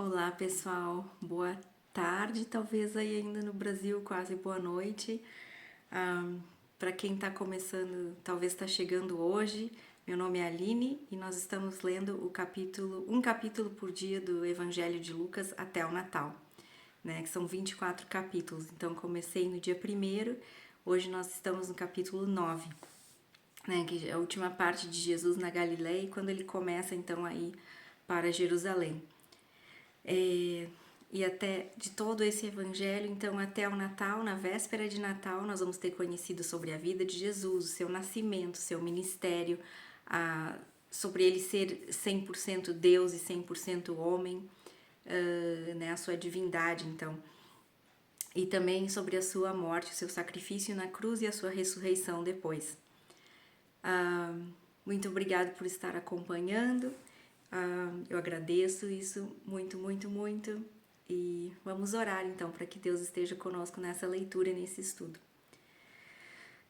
Olá, pessoal. Boa tarde, talvez aí ainda no Brasil, quase boa noite. Para quem está começando, talvez está chegando hoje, meu nome é Aline e nós estamos lendo um capítulo por dia do Evangelho de Lucas até o Natal, né? Que são 24 capítulos. Então, comecei no dia 1º, hoje nós estamos no capítulo 9, né? Que é a última parte de Jesus na Galileia, quando ele começa então a ir para Jerusalém. E até de todo esse evangelho, então até o Natal, na véspera de Natal, nós vamos ter conhecido sobre a vida de Jesus, o seu nascimento, o seu ministério, sobre ele ser 100% Deus e 100% homem, né, a sua divindade, então. E também sobre a sua morte, o seu sacrifício na cruz e a sua ressurreição depois. Muito obrigado por estar acompanhando. Eu agradeço isso muito, muito, muito. E vamos orar então para que Deus esteja conosco nessa leitura e nesse estudo.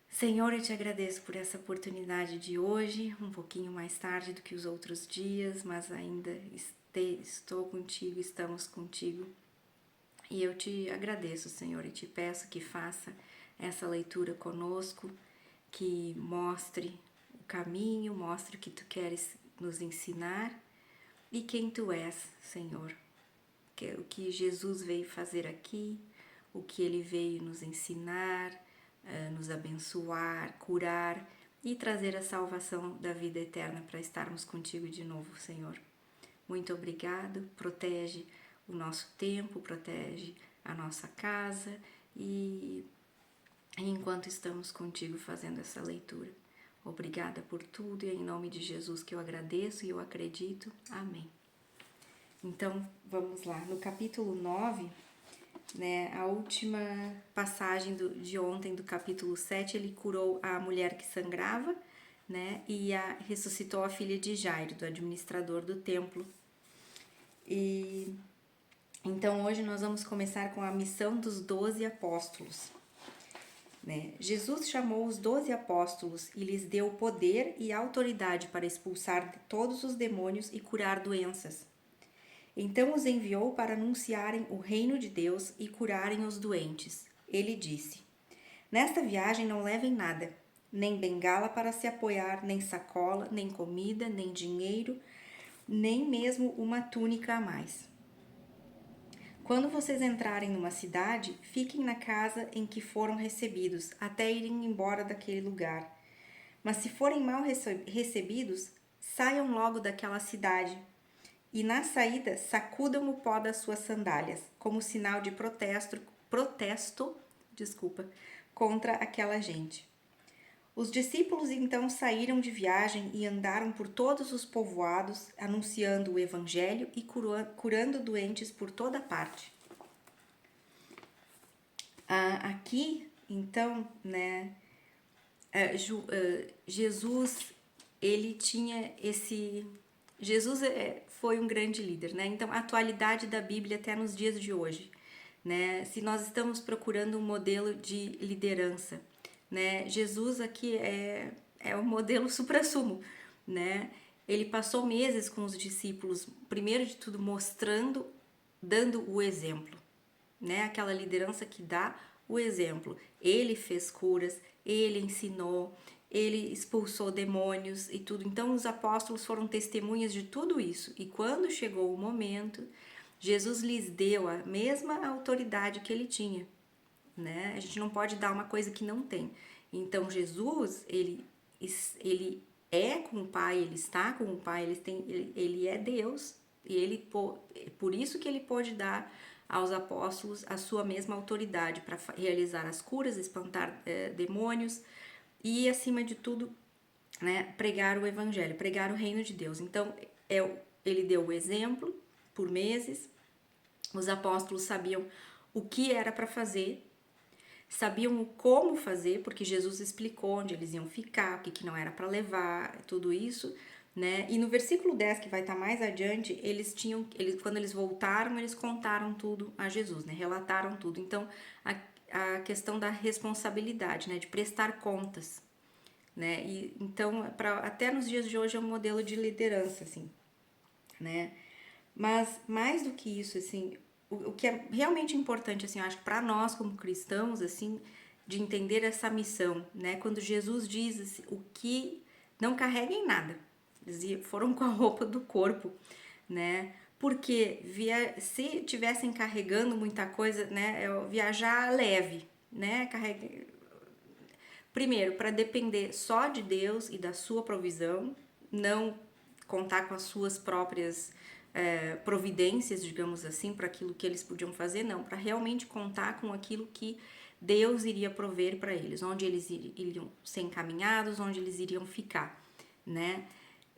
Senhor, eu te agradeço por essa oportunidade de hoje, um pouquinho mais tarde do que os outros dias, mas ainda estou contigo, estamos contigo. E eu te agradeço, Senhor, e te peço que faça essa leitura conosco, que mostre o caminho, mostre o que tu queres nos ensinar e quem tu és, Senhor. O que Jesus veio fazer aqui, o que ele veio nos ensinar, nos abençoar, curar e trazer a salvação da vida eterna para estarmos contigo de novo, Senhor. Muito obrigado, protege o nosso tempo, protege a nossa casa e enquanto estamos contigo fazendo essa leitura. Obrigada por tudo e é em nome de Jesus que eu agradeço e eu acredito. Amém. Então, vamos lá. No capítulo 9, né, a última passagem de ontem, do capítulo 7, ele curou a mulher que sangrava, né, e ressuscitou a filha de Jairo, do administrador do templo. E então, hoje nós vamos começar com a missão dos 12 apóstolos. Né? Jesus chamou os 12 apóstolos e lhes deu poder e autoridade para expulsar todos os demônios e curar doenças. Então os enviou para anunciarem o reino de Deus e curarem os doentes. Ele disse: Nesta viagem não levem nada, nem bengala para se apoiar, nem sacola, nem comida, nem dinheiro, nem mesmo uma túnica a mais. Quando vocês entrarem numa cidade, fiquem na casa em que foram recebidos, até irem embora daquele lugar. Mas se forem mal recebidos, saiam logo daquela cidade. E na saída, sacudam o pó das suas sandálias, como sinal de protesto contra aquela gente. Os discípulos então saíram de viagem e andaram por todos os povoados, anunciando o evangelho e curando doentes por toda parte. Aqui, então, né, Jesus, ele tinha esse... Jesus foi um grande líder, né? Então, a atualidade da Bíblia até nos dias de hoje, né? Se nós estamos procurando um modelo de liderança, né? Jesus aqui é o modelo suprassumo, né? Ele passou meses com os discípulos, primeiro de tudo dando o exemplo, né? Aquela liderança que dá o exemplo. Ele fez curas, ele ensinou, ele expulsou demônios e tudo. Então os apóstolos foram testemunhas de tudo isso. E quando chegou o momento, Jesus lhes deu a mesma autoridade que ele tinha, né? A gente não pode dar uma coisa que não tem. Então Jesus, ele é com o Pai, ele está com o Pai, ele é Deus. E por isso que ele pôde dar aos apóstolos a sua mesma autoridade para realizar as curas, espantar demônios e, acima de tudo, né, pregar o evangelho, pregar o reino de Deus. Então, ele deu o exemplo por meses, os apóstolos sabiam o que era para fazer, sabiam o como fazer, porque Jesus explicou onde eles iam ficar, o que não era para levar, tudo isso, né? E no versículo 10, que vai estar mais adiante, quando eles voltaram, eles contaram tudo a Jesus, né? Relataram tudo. Então, a questão da responsabilidade, né? De prestar contas, né? Então, até nos dias de hoje é um modelo de liderança, assim, né? Mas mais do que isso, assim, o que é realmente importante, assim, eu acho que para nós como cristãos, assim, de entender essa missão, né? Quando Jesus diz assim, o que não carreguem nada, eles foram com a roupa do corpo, né? Porque se tivessem carregando muita coisa, né? Viajar leve, né? Primeiro, para depender só de Deus e da sua provisão, não contar com as suas próprias providências, digamos assim, para aquilo que eles podiam fazer, não, para realmente contar com aquilo que Deus iria prover para eles, onde eles iriam ser encaminhados, onde eles iriam ficar, né?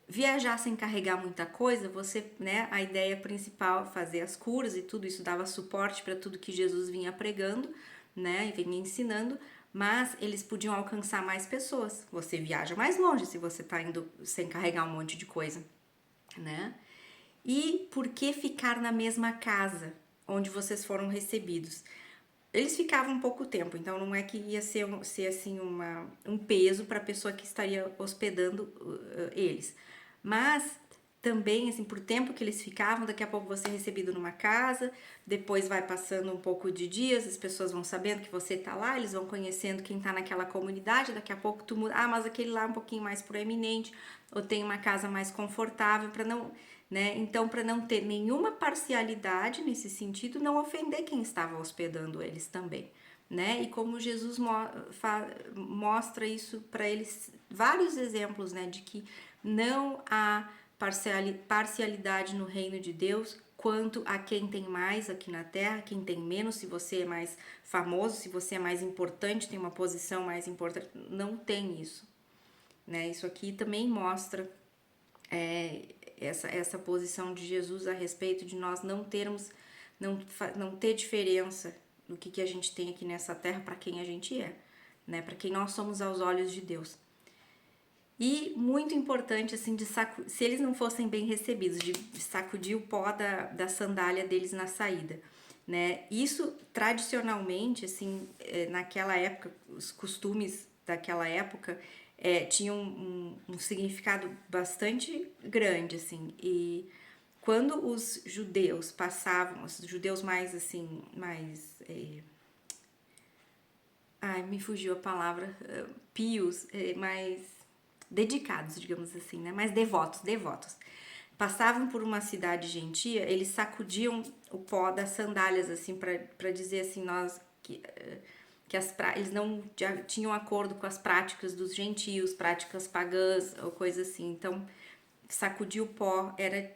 Viajar sem carregar muita coisa, você, né, a ideia principal, fazer as curas e tudo isso dava suporte para tudo que Jesus vinha pregando, né, e vinha ensinando, mas eles podiam alcançar mais pessoas. Você viaja mais longe se você tá indo sem carregar um monte de coisa, né? E por que ficar na mesma casa onde vocês foram recebidos? Eles ficavam pouco tempo, então não é que ia ser assim um peso para a pessoa que estaria hospedando eles. Mas também, assim, por tempo que eles ficavam, daqui a pouco você é recebido numa casa, depois vai passando um pouco de dias, as pessoas vão sabendo que você tá lá, eles vão conhecendo quem tá naquela comunidade, daqui a pouco tu muda, mas aquele lá é um pouquinho mais proeminente, ou tem uma casa mais confortável, para não, né? Então, para não ter nenhuma parcialidade nesse sentido, não ofender quem estava hospedando eles também, né? E como Jesus mostra isso para eles, vários exemplos, né, de que não há parcialidade no reino de Deus quanto a quem tem mais aqui na terra, quem tem menos, se você é mais famoso, se você é mais importante, tem uma posição mais importante, não tem isso, né? Isso aqui também mostra essa posição de Jesus a respeito de nós não termos, não ter diferença do que a gente tem aqui nessa terra para quem a gente é, né? Para quem nós somos aos olhos de Deus. E muito importante, assim, se eles não fossem bem recebidos, de sacudir o pó da sandália deles na saída, né? Isso, tradicionalmente, assim, naquela época, os costumes daquela época tinham um significado bastante grande, assim, e quando os judeus passavam, os judeus mais, assim, mais... ai, me fugiu a palavra, pios, mais dedicados, digamos assim, né? Mais devotos. Passavam por uma cidade gentia, eles sacudiam o pó das sandálias, assim, para dizer assim, eles não já tinham acordo com as práticas dos gentios, práticas pagãs ou coisa assim. Então, sacudir o pó era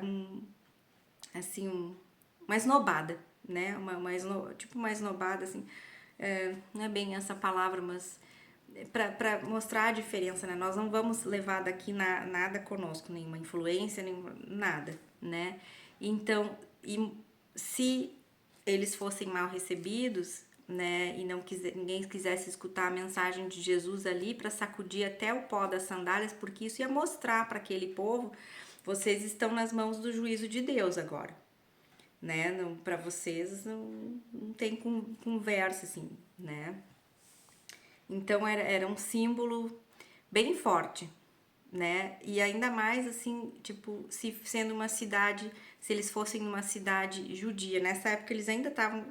uma esnobada, né? Tipo uma esnobada, assim. Não é bem essa palavra, mas para mostrar a diferença, né? Nós não vamos levar daqui nada conosco, nenhuma influência, nada, né? Então, se eles fossem mal recebidos, né, e ninguém quisesse escutar a mensagem de Jesus ali para sacudir até o pó das sandálias, porque isso ia mostrar para aquele povo, vocês estão nas mãos do juízo de Deus agora, né? Para vocês não tem conversa assim, né? Então era um símbolo bem forte, né? E ainda mais assim, tipo, se eles fossem numa cidade judia, nessa época eles ainda estavam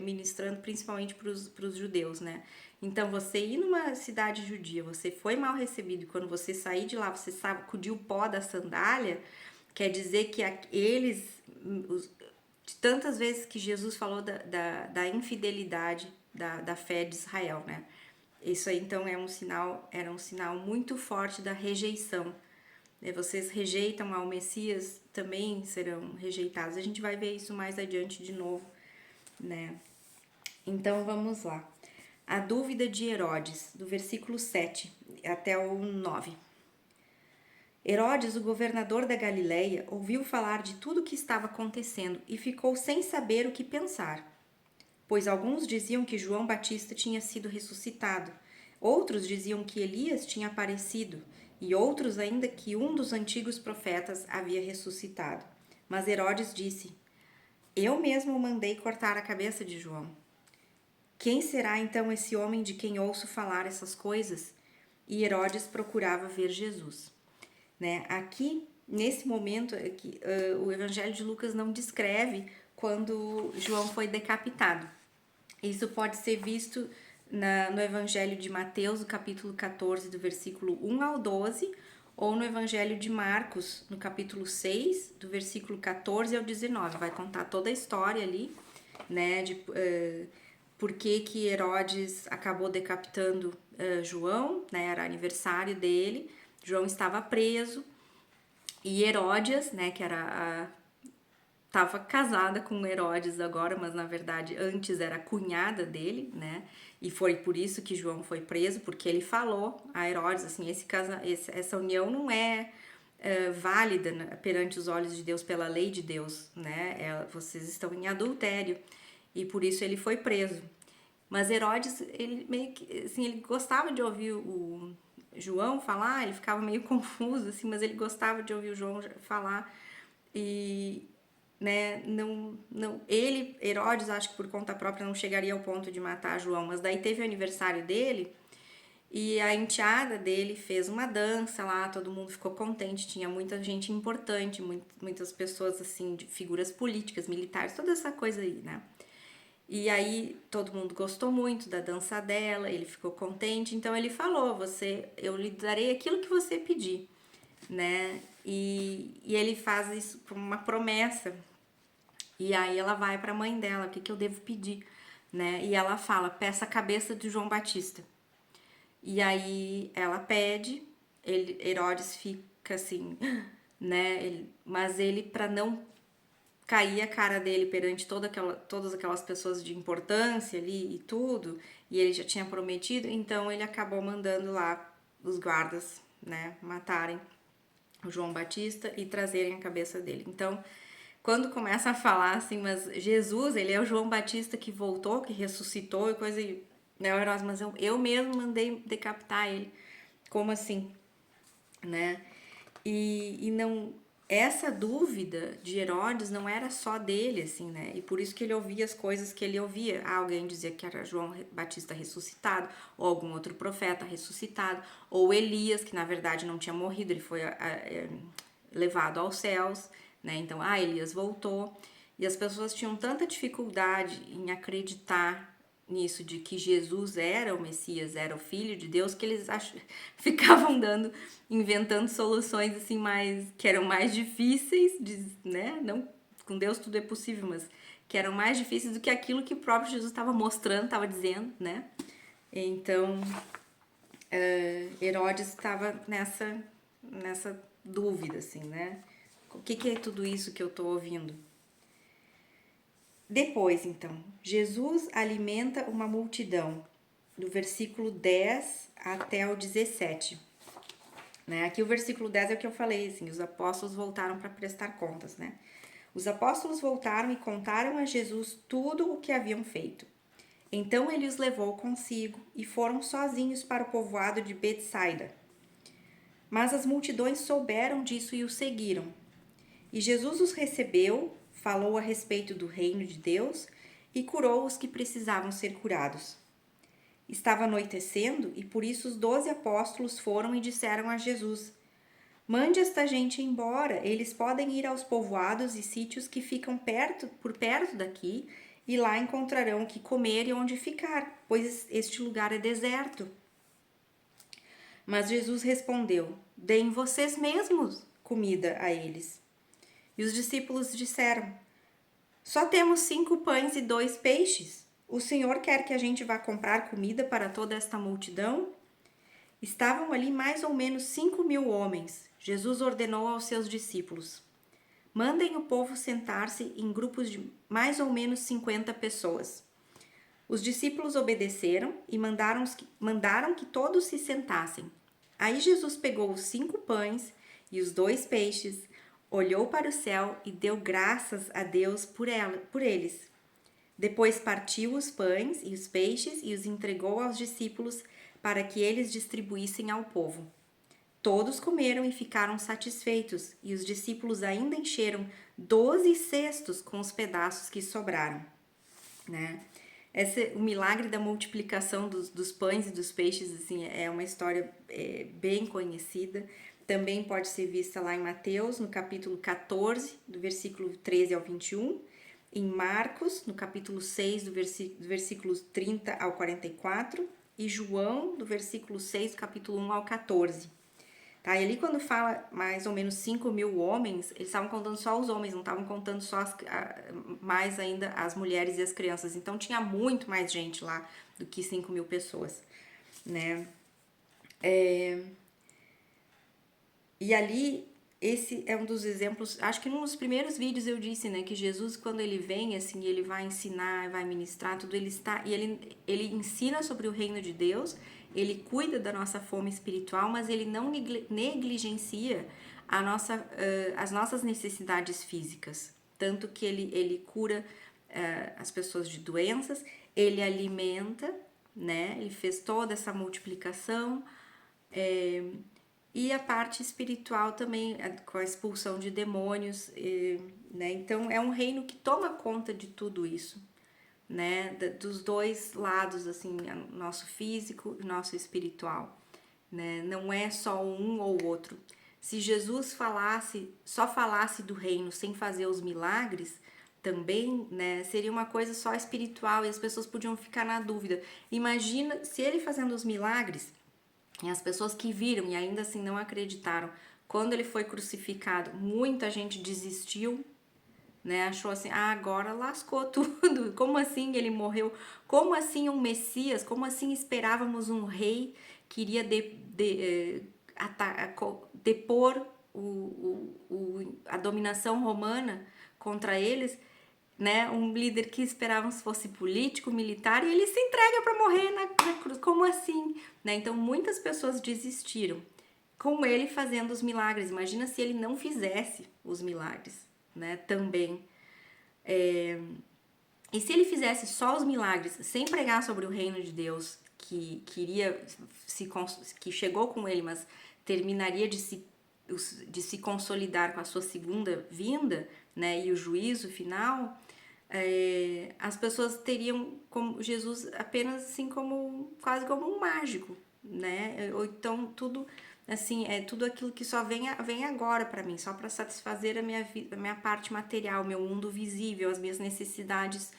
ministrando principalmente para os judeus, né? Então você ir numa cidade judia, você foi mal recebido, e quando você sair de lá, você sacudiu o pó da sandália, quer dizer que eles, de tantas vezes que Jesus falou da infidelidade da fé de Israel, né? Isso aí então era um sinal muito forte da rejeição. Vocês rejeitam ao Messias, também serão rejeitados. A gente vai ver isso mais adiante de novo, né? Então vamos lá. A dúvida de Herodes, do versículo 7 até o 9. Herodes, o governador da Galileia, ouviu falar de tudo o que estava acontecendo e ficou sem saber o que pensar. Pois alguns diziam que João Batista tinha sido ressuscitado, outros diziam que Elias tinha aparecido, e outros ainda que um dos antigos profetas havia ressuscitado. Mas Herodes disse: Eu mesmo mandei cortar a cabeça de João. Quem será então esse homem de quem ouço falar essas coisas? E Herodes procurava ver Jesus. Né? Aqui nesse momento é que o Evangelho de Lucas não descreve quando João foi decapitado. Isso pode ser visto no Evangelho de Mateus, no capítulo 14, do versículo 1 ao 12, ou no Evangelho de Marcos, no capítulo 6, do versículo 14 ao 19. Vai contar toda a história ali, né, de por que Herodes acabou decapitando João, né, era aniversário dele, João estava preso, e Heródias, né, que era tava casada com Herodes agora, mas na verdade antes era a cunhada dele, né? E foi por isso que João foi preso, porque ele falou a Herodes assim, essa união não é válida, né, perante os olhos de Deus, pela lei de Deus, né? Vocês estão em adultério, e por isso ele foi preso. Mas Herodes, ele meio que, assim, ele gostava de ouvir o João falar, ele ficava meio confuso, assim, mas ele gostava de ouvir o João falar. E, né, ele, Herodes, acho que por conta própria não chegaria ao ponto de matar João, mas daí teve o aniversário dele e a enteada dele fez uma dança lá, todo mundo ficou contente, tinha muita gente importante, muitas pessoas, assim, de figuras políticas, militares, toda essa coisa aí, né? E aí todo mundo gostou muito da dança dela, ele ficou contente, então ele falou: eu lhe darei aquilo que você pedir, né? E ele faz isso como uma promessa. E aí ela vai para a mãe dela: o que eu devo pedir, né? E ela fala: peça a cabeça de João Batista. E aí ela pede, Herodes fica assim, né? Mas ele, para não caía a cara dele perante todas aquelas pessoas de importância ali e tudo, e ele já tinha prometido, então ele acabou mandando lá os guardas, né, matarem o João Batista e trazerem a cabeça dele. Então, quando começa a falar assim, mas Jesus, ele é o João Batista que voltou, que ressuscitou e coisa, né, mas eu mesmo mandei decapitar ele. Como assim? Né? E não, essa dúvida de Herodes não era só dele, assim, né? E por isso que ele ouvia as coisas que ele ouvia. Alguém dizia que era João Batista ressuscitado, ou algum outro profeta ressuscitado, ou Elias, que na verdade não tinha morrido, ele foi levado aos céus, né? Então, Elias voltou. E as pessoas tinham tanta dificuldade em acreditar nisso, de que Jesus era o Messias, era o Filho de Deus, que eles ficavam inventando soluções assim que eram mais difíceis, né? Não, com Deus tudo é possível, mas que eram mais difíceis do que aquilo que o próprio Jesus estava mostrando, estava dizendo, né? Então, Herodes estava nessa dúvida, assim, né? O que é tudo isso que eu estou ouvindo? Depois, então, Jesus alimenta uma multidão, do versículo 10 até o 17. Né? Aqui o versículo 10 é o que eu falei, assim, os apóstolos voltaram para prestar contas, né? Os apóstolos voltaram e contaram a Jesus tudo o que haviam feito. Então ele os levou consigo e foram sozinhos para o povoado de Betsaida. Mas as multidões souberam disso e o seguiram. E Jesus os recebeu, falou a respeito do reino de Deus e curou os que precisavam ser curados. Estava anoitecendo e por isso os 12 apóstolos foram e disseram a Jesus: mande esta gente embora, eles podem ir aos povoados e sítios que ficam por perto daqui e lá encontrarão o que comer e onde ficar, pois este lugar é deserto. Mas Jesus respondeu: deem vocês mesmos comida a eles. E os discípulos disseram: só temos 5 pães e 2 peixes. O Senhor quer que a gente vá comprar comida para toda esta multidão? Estavam ali mais ou menos 5.000 homens. Jesus ordenou aos seus discípulos: mandem o povo sentar-se em grupos de mais ou menos 50 pessoas. Os discípulos obedeceram e mandaram que todos se sentassem. Aí Jesus pegou os 5 pães e os 2 peixes, olhou para o céu e deu graças a Deus por eles. Depois partiu os pães e os peixes e os entregou aos discípulos para que eles distribuíssem ao povo. Todos comeram e ficaram satisfeitos, e os discípulos ainda encheram 12 cestos com os pedaços que sobraram. Né? O milagre da multiplicação dos pães e dos peixes assim, é uma história bem conhecida. também pode ser vista lá em Mateus, no capítulo 14, do versículo 13 ao 21, em Marcos, no capítulo 6, do versículo 30 ao 44, e João, do versículo 6, do capítulo 1 ao 14. Tá? E ali quando fala mais ou menos 5.000 homens, eles estavam contando só os homens, não estavam contando só mais ainda as mulheres e as crianças. Então tinha muito mais gente lá do que 5.000 pessoas, né? E ali, esse é um dos exemplos, acho que num dos primeiros vídeos eu disse, né, que Jesus, quando ele vem, assim, ele vai ensinar, vai ministrar, tudo, ele está, e ele ensina sobre o reino de Deus, ele cuida da nossa fome espiritual, mas ele não negligencia as nossas necessidades físicas, tanto que ele cura as pessoas de doenças, ele alimenta, né, ele fez toda essa multiplicação, e a parte espiritual também, com a expulsão de demônios, né? Então é um reino que toma conta de tudo isso, né? Dos dois lados, assim, nosso físico e nosso espiritual, né? Não é só um ou outro. Se Jesus só falasse do reino sem fazer os milagres, também, né, seria uma coisa só espiritual e as pessoas podiam ficar na dúvida. Imagina se ele fazendo os milagres e as pessoas que viram e ainda assim não acreditaram, quando ele foi crucificado, muita gente desistiu, né? Achou assim, agora lascou tudo. Como assim ele morreu? Como assim um Messias? Como assim esperávamos um rei que iria depor a dominação romana contra eles? Né, um líder que esperávamos fosse político, militar, e ele se entrega para morrer na cruz. Como assim? Né? Então muitas pessoas desistiram com ele fazendo os milagres. Imagina se ele não fizesse os milagres, né? Também. E se ele fizesse só os milagres, sem pregar sobre o reino de Deus, que que chegou com ele, mas terminaria de se consolidar com a sua segunda vinda, né, e o juízo final, as pessoas teriam como Jesus apenas assim como quase como um mágico, né? Ou então tudo assim tudo aquilo que só vem agora para mim, só para satisfazer a minha parte material, meu mundo visível, as minhas necessidades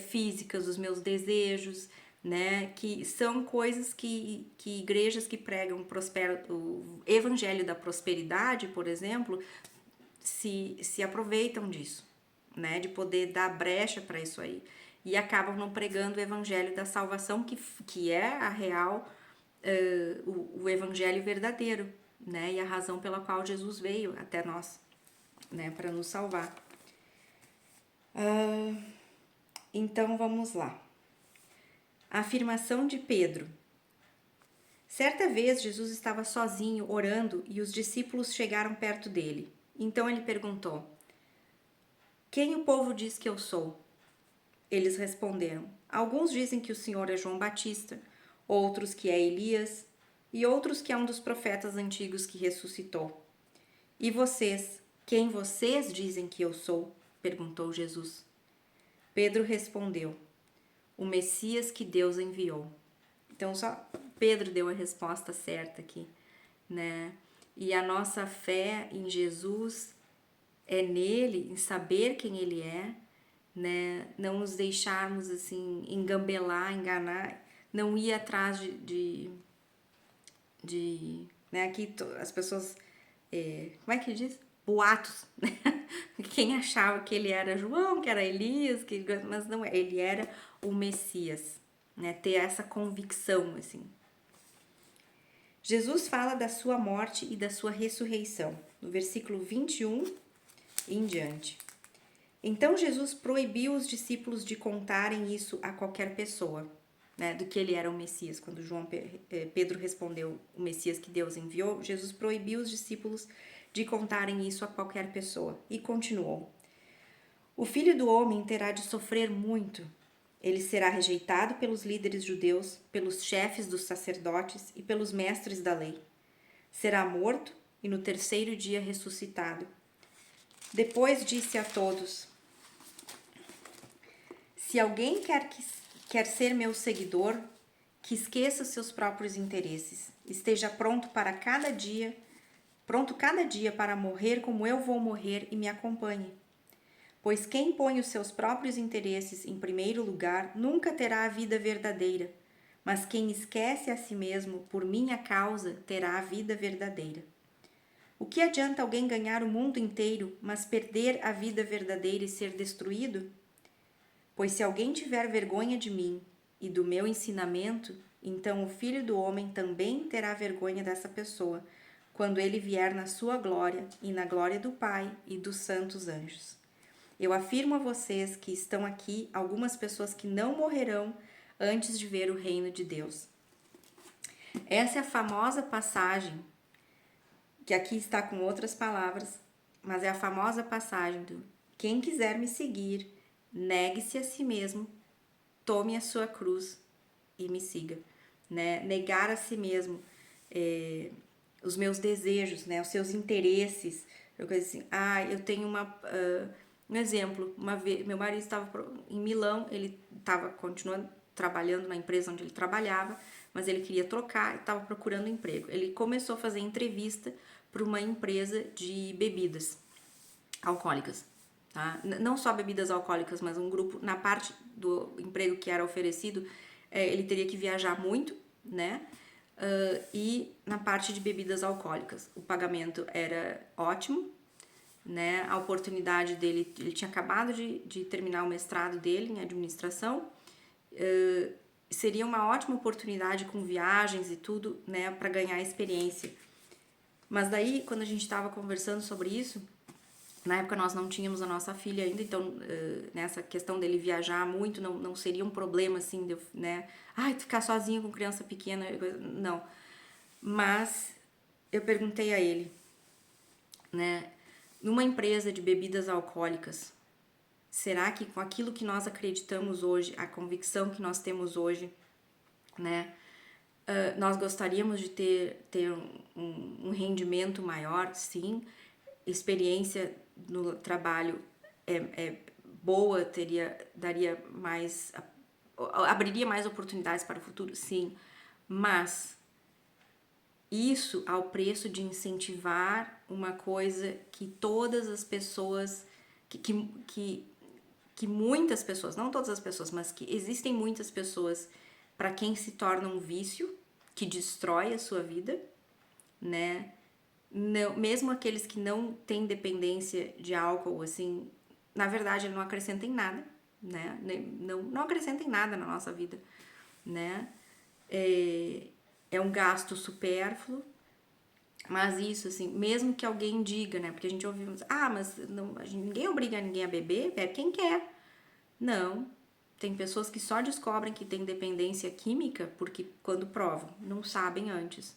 físicas, os meus desejos, né? Que são coisas que igrejas que pregam o evangelho da prosperidade, por exemplo, se aproveitam disso, né? De poder dar brecha para isso aí. E acabam não pregando o evangelho da salvação, que é a real, o evangelho verdadeiro, né? E a razão pela qual Jesus veio até nós, né? Para nos salvar. Então vamos lá. A afirmação de Pedro. Certa vez Jesus estava sozinho orando e os discípulos chegaram perto dele. Então ele perguntou: quem o povo diz que eu sou? Eles responderam: alguns dizem que o Senhor é João Batista, outros que é Elias e outros que é um dos profetas antigos que ressuscitou. E vocês, quem vocês dizem que eu sou? Perguntou Jesus. Pedro respondeu: o Messias que Deus enviou. Então só Pedro deu a resposta certa aqui, né? E a nossa fé em Jesus é nele, em saber quem ele é, né? Não nos deixarmos assim engambelar, enganar, não ir atrás né? Aqui as pessoas, como é que diz? Boatos, né? Quem achava que ele era João, que era Elias, mas não é, ele era o Messias, né? Ter essa convicção, assim. Jesus fala da sua morte e da sua ressurreição, no versículo 21 em diante. Então Jesus proibiu os discípulos de contarem isso a qualquer pessoa, né, do que ele era o Messias. Quando Pedro respondeu o Messias que Deus enviou, Jesus proibiu os discípulos de contarem isso a qualquer pessoa e continuou: o Filho do Homem terá de sofrer muito. Ele será rejeitado pelos líderes judeus, pelos chefes dos sacerdotes e pelos mestres da lei. Será morto e no terceiro dia ressuscitado. Depois disse a todos: se alguém quer ser meu seguidor, que esqueça seus próprios interesses, esteja pronto para cada dia pronto cada dia para morrer como eu vou morrer, e me acompanhe. Pois quem põe os seus próprios interesses em primeiro lugar nunca terá a vida verdadeira, mas quem esquece a si mesmo por minha causa terá a vida verdadeira. O que adianta alguém ganhar o mundo inteiro, mas perder a vida verdadeira e ser destruído? Pois se alguém tiver vergonha de mim e do meu ensinamento, então o Filho do Homem também terá vergonha dessa pessoa, quando ele vier na sua glória e na glória do Pai e dos santos anjos. Eu afirmo a vocês que estão aqui algumas pessoas que não morrerão antes de ver o reino de Deus. Essa é a famosa passagem, que aqui está com outras palavras, mas é a famosa passagem do: quem quiser me seguir, negue-se a si mesmo, tome a sua cruz e me siga. Né? Negar a si mesmo, os meus desejos, né? Os seus interesses. Eu assim, eu tenho um exemplo. Uma vez, meu marido estava em Milão, ele estava continuando trabalhando na empresa onde ele trabalhava, mas ele queria trocar e estava procurando emprego. Ele começou a fazer entrevista para uma empresa de bebidas alcoólicas. Tá? Não só bebidas alcoólicas, mas um grupo, na parte do emprego que era oferecido, ele teria que viajar muito, né? E na parte de bebidas alcoólicas, o pagamento era ótimo, né? A oportunidade dele, ele tinha acabado de terminar o mestrado dele em administração, seria uma ótima oportunidade com viagens e tudo, né? Para ganhar experiência. Mas daí, quando a gente estava conversando sobre isso, na época nós não tínhamos a nossa filha ainda, então nessa questão dele viajar muito não seria um problema assim, né? Ficar sozinho com criança pequena, não. Mas eu perguntei a ele, né? Numa empresa de bebidas alcoólicas, será que com aquilo que nós acreditamos hoje, a convicção que nós temos hoje, né? Nós gostaríamos de ter um rendimento maior? Sim. Experiência no trabalho é boa, daria mais, abriria mais oportunidades para o futuro? Sim. Mas isso ao preço de incentivar uma coisa que todas as pessoas, que muitas pessoas, não todas as pessoas, mas que existem muitas pessoas para quem se torna um vício, que destrói a sua vida, né? Não, mesmo aqueles que não têm dependência de álcool, assim, na verdade ele não acrescenta em nada, né? Não acrescenta em nada na nossa vida, né? É um gasto supérfluo, mas isso, assim, mesmo que alguém diga, né? Porque a gente ouve, mas não, ninguém obriga ninguém a beber, bebe quem quer. Não, tem pessoas que só descobrem que tem dependência química porque quando provam, não sabem antes,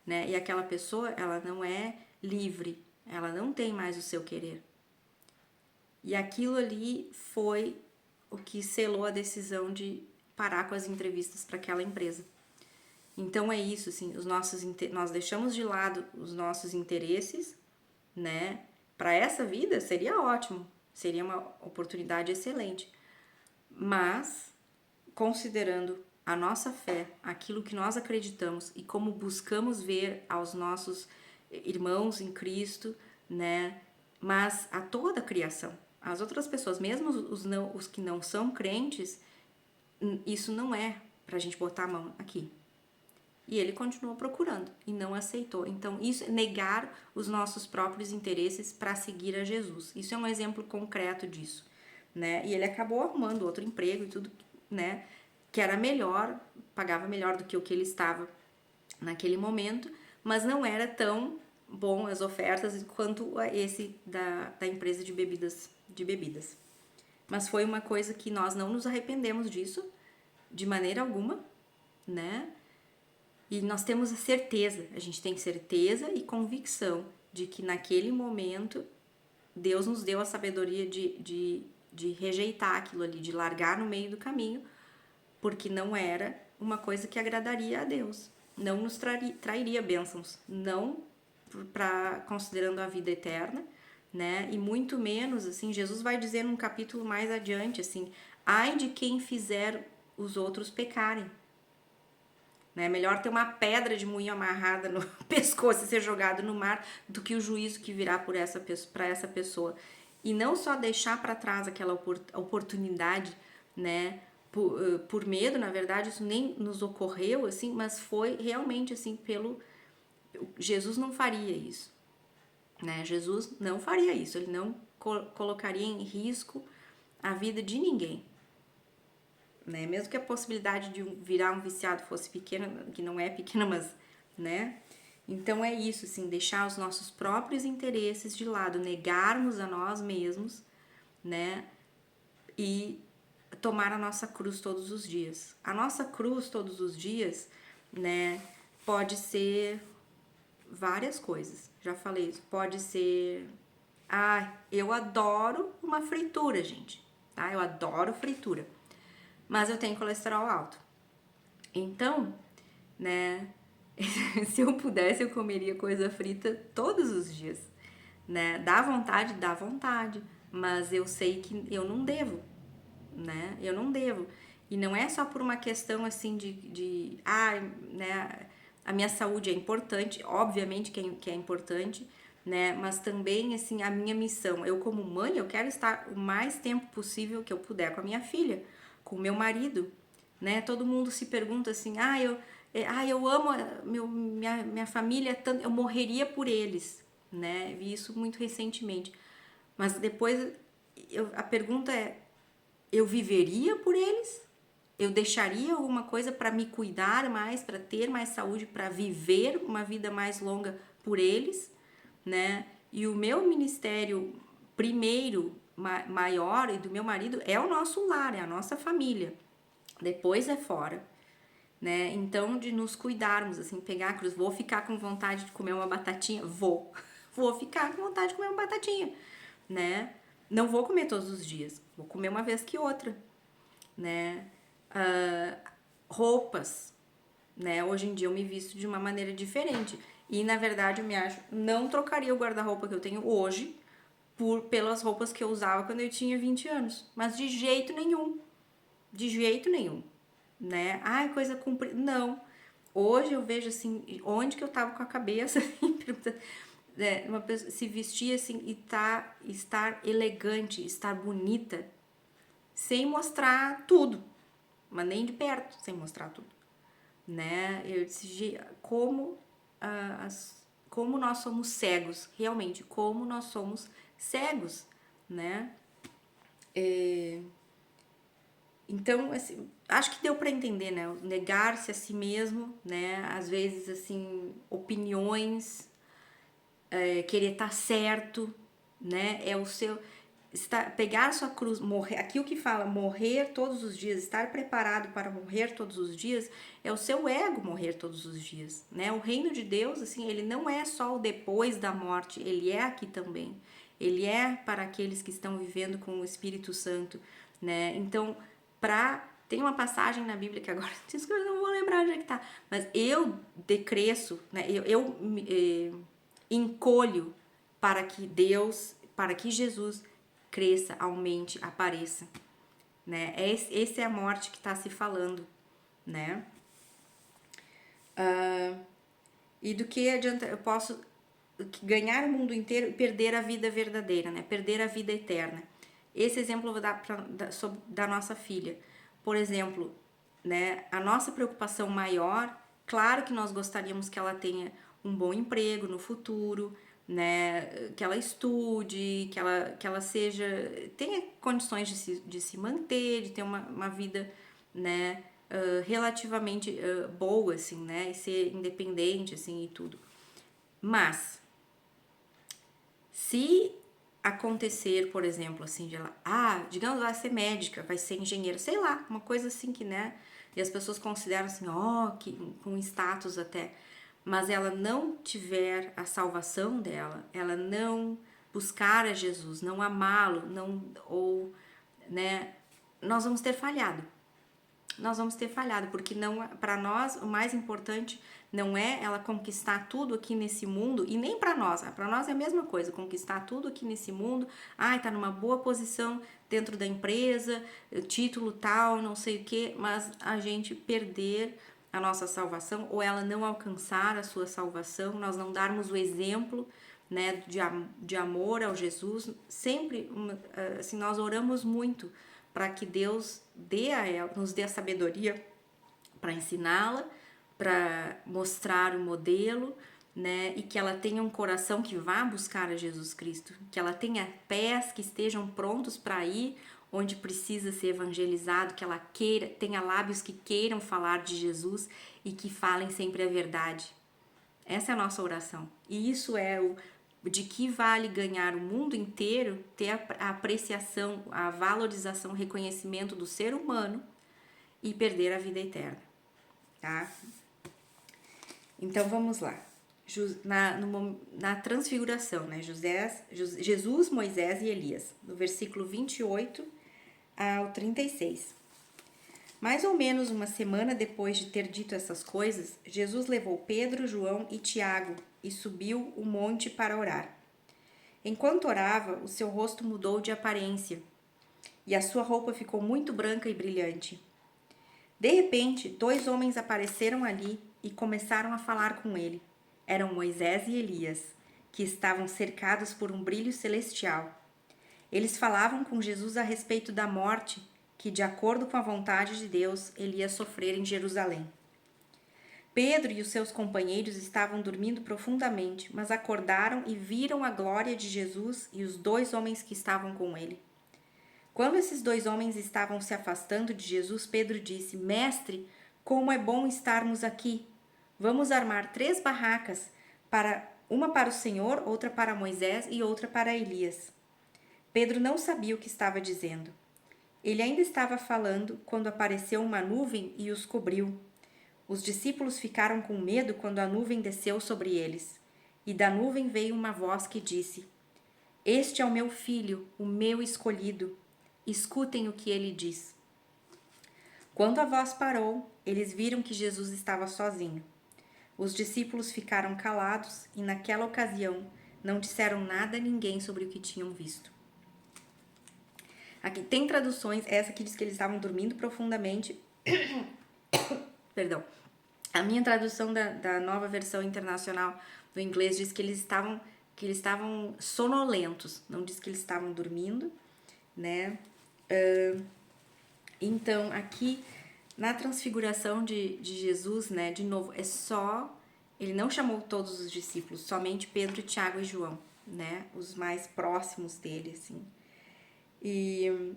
né? E aquela pessoa, ela não é livre, ela não tem mais o seu querer. E aquilo ali foi o que selou a decisão de parar com as entrevistas para aquela empresa. Então é isso, assim, nós deixamos de lado os nossos interesses, né? Para essa vida seria ótimo, seria uma oportunidade excelente. Mas, considerando a nossa fé, aquilo que nós acreditamos e como buscamos ver aos nossos irmãos em Cristo, né? Mas a toda a criação, as outras pessoas, mesmo os que não são crentes, isso não é pra gente botar a mão aqui. E ele continuou procurando e não aceitou. Então, isso é negar os nossos próprios interesses para seguir a Jesus. Isso é um exemplo concreto disso, né? E ele acabou arrumando outro emprego e tudo, né? Que era melhor, pagava melhor do que o que ele estava naquele momento, mas não era tão bom as ofertas quanto esse da empresa de bebidas. Mas foi uma coisa que nós não nos arrependemos disso, de maneira alguma, né? E nós temos a certeza, a gente tem certeza e convicção de que naquele momento Deus nos deu a sabedoria de rejeitar aquilo ali, de largar no meio do caminho, porque não era uma coisa que agradaria a Deus, não nos trairia bênçãos, não considerando a vida eterna, né? E muito menos, assim, Jesus vai dizer num capítulo mais adiante, assim, ai de quem fizer os outros pecarem. né? Melhor ter uma pedra de moinho amarrada no pescoço e ser jogado no mar do que o juízo que virá para essa pessoa. E não só deixar para trás aquela oportunidade, né? Por medo, na verdade, isso nem nos ocorreu, assim, mas foi realmente, assim, Jesus não faria isso, né? Jesus não faria isso, ele não colocaria em risco a vida de ninguém, né? Mesmo que a possibilidade de virar um viciado fosse pequena, que não é pequena, mas, né? Então é isso, assim, deixar os nossos próprios interesses de lado, negarmos a nós mesmos, né? E tomar a nossa cruz todos os dias. A nossa cruz todos os dias, né? Pode ser várias coisas. Já falei isso. Pode ser... eu adoro uma fritura, gente. Tá? Eu adoro fritura. Mas eu tenho colesterol alto. Então, né? Se eu pudesse, eu comeria coisa frita todos os dias, né? Dá vontade, mas eu sei que eu não devo, né? Eu não devo. E não é só por uma questão assim né? A minha saúde é importante, obviamente que é importante, né? Mas também, assim, a minha missão. Eu, como mãe, eu quero estar o mais tempo possível que eu puder com a minha filha, com o meu marido, né? Todo mundo se pergunta assim, eu amo minha família tanto, eu morreria por eles, né? Vi isso muito recentemente. Mas depois a pergunta é, eu viveria por eles? Eu deixaria alguma coisa para me cuidar mais, para ter mais saúde, para viver uma vida mais longa por eles, né? E o meu ministério primeiro, maior, e do meu marido é o nosso lar, é a nossa família. Depois é fora, né? Então, de nos cuidarmos, assim, pegar a cruz. Vou ficar com vontade de comer uma batatinha? Vou. Vou ficar com vontade de comer uma batatinha, né? Não vou comer todos os dias. Vou comer uma vez que outra, né? Roupas, né? Hoje em dia eu me visto de uma maneira diferente. E, na verdade, eu me acho... Não trocaria o guarda-roupa que eu tenho hoje pelas roupas que eu usava quando eu tinha 20 anos. Mas de jeito nenhum. De jeito nenhum, né? Ai, coisa comprida. Não. Hoje eu vejo, assim, onde que eu tava com a cabeça, uma pessoa se vestir, assim, e estar elegante, estar bonita, sem mostrar tudo. Mas nem de perto, sem mostrar tudo, né? Eu disse, como nós somos cegos, realmente, como nós somos cegos, né? Então, assim, acho que deu para entender, né? Negar-se a si mesmo, né? Às vezes, assim, opiniões, querer estar certo, né? É o seu... pegar a sua cruz, morrer... Aqui o que fala morrer todos os dias, estar preparado para morrer todos os dias, é o seu ego morrer todos os dias, né? O reino de Deus, assim, ele não é só o depois da morte, ele é aqui também. Ele é para aqueles que estão vivendo com o Espírito Santo, né? Então, tem uma passagem na Bíblia que agora eu não vou lembrar onde é que tá, mas eu decresço, né? Eu encolho para que Jesus cresça, aumente, apareça, né? Essa é a morte que está se falando, né? E do que adianta eu posso ganhar o mundo inteiro e perder a vida verdadeira, né? Perder a vida eterna. Esse exemplo eu vou dar da nossa filha. Por exemplo, né? A nossa preocupação maior, claro que nós gostaríamos que ela tenha um bom emprego no futuro, né? Que ela estude, que ela tenha condições de se manter, de ter uma vida, né? Relativamente boa, assim, né? E ser independente, assim, e tudo. Mas se acontecer, por exemplo, assim, de ela, digamos, vai ser médica, vai ser engenheira, sei lá, uma coisa assim que, né, e as pessoas consideram assim, que com status até, mas ela não tiver a salvação dela, ela não buscar a Jesus, não amá-lo, né, nós vamos ter falhado. Nós vamos ter falhado, porque não, para nós o mais importante não é ela conquistar tudo aqui nesse mundo, e nem para nós é a mesma coisa, conquistar tudo aqui nesse mundo, tá numa boa posição dentro da empresa, título tal, não sei o que, mas a gente perder a nossa salvação, ou ela não alcançar a sua salvação, nós não darmos o exemplo, né, de amor ao Jesus. Sempre, assim, nós oramos muito para que Deus dê a ela, nos dê a sabedoria para ensiná-la, para mostrar o modelo, né, e que ela tenha um coração que vá buscar a Jesus Cristo, que ela tenha pés que estejam prontos para ir onde precisa ser evangelizado, que ela queira, tenha lábios que queiram falar de Jesus e que falem sempre a verdade. Essa é a nossa oração. E isso é o de que vale ganhar o mundo inteiro, ter a apreciação, a valorização, o reconhecimento do ser humano e perder a vida eterna, tá? Então vamos lá. Na transfiguração, né? Jesus, Moisés e Elias, no versículo 28 ao 36. Mais ou menos uma semana depois de ter dito essas coisas, Jesus levou Pedro, João e Tiago e subiu o monte para orar. Enquanto orava, o seu rosto mudou de aparência e a sua roupa ficou muito branca e brilhante. De repente, 2 homens apareceram ali e começaram a falar com ele. Eram Moisés e Elias, que estavam cercados por um brilho celestial. Eles falavam com Jesus a respeito da morte que, de acordo com a vontade de Deus, ele ia sofrer em Jerusalém. Pedro e os seus companheiros estavam dormindo profundamente, mas acordaram e viram a glória de Jesus e os 2 homens que estavam com ele. Quando esses 2 homens estavam se afastando de Jesus, Pedro disse: Mestre, como é bom estarmos aqui. Vamos armar 3 barracas, uma para o Senhor, outra para Moisés e outra para Elias. Pedro não sabia o que estava dizendo. Ele ainda estava falando quando apareceu uma nuvem e os cobriu. Os discípulos ficaram com medo quando a nuvem desceu sobre eles. E da nuvem veio uma voz que disse: Este é o meu filho, o meu escolhido. Escutem o que ele diz. Quando a voz parou, eles viram que Jesus estava sozinho. Os discípulos ficaram calados e, naquela ocasião, não disseram nada a ninguém sobre o que tinham visto. Aqui tem traduções, essa que diz que eles estavam dormindo profundamente. Perdão. A minha tradução da nova versão internacional do inglês diz que eles estavam sonolentos, não diz que eles estavam dormindo, né? Então, aqui na transfiguração de Jesus, né, de novo, ele não chamou todos os discípulos, somente Pedro, Tiago e João, né, os mais próximos dele, assim. E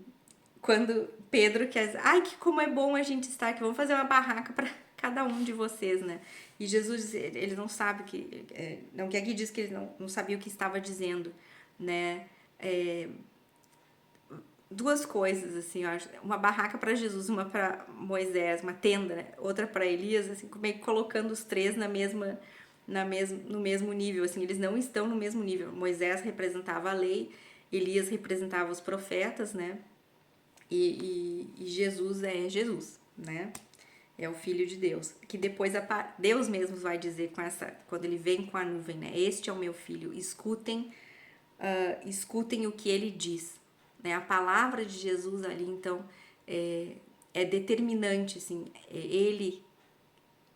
quando Pedro quer dizer, ai, como é bom a gente estar aqui, vamos fazer uma barraca para cada um de vocês, né? E Jesus, ele não sabe não que aqui diz que ele não sabia o que estava dizendo, né? 2 coisas, assim, eu acho. Uma barraca para Jesus, uma para Moisés, uma tenda, né? Outra para Elias, assim, meio que colocando os 3 no mesmo nível, assim, eles não estão no mesmo nível. Moisés representava a lei, Elias representava os profetas, né? E Jesus é Jesus, né? É o Filho de Deus. Que depois Deus mesmo vai dizer quando ele vem com a nuvem, né? Este é o meu filho, escutem o que ele diz. Né? A palavra de Jesus ali, então, é determinante, assim,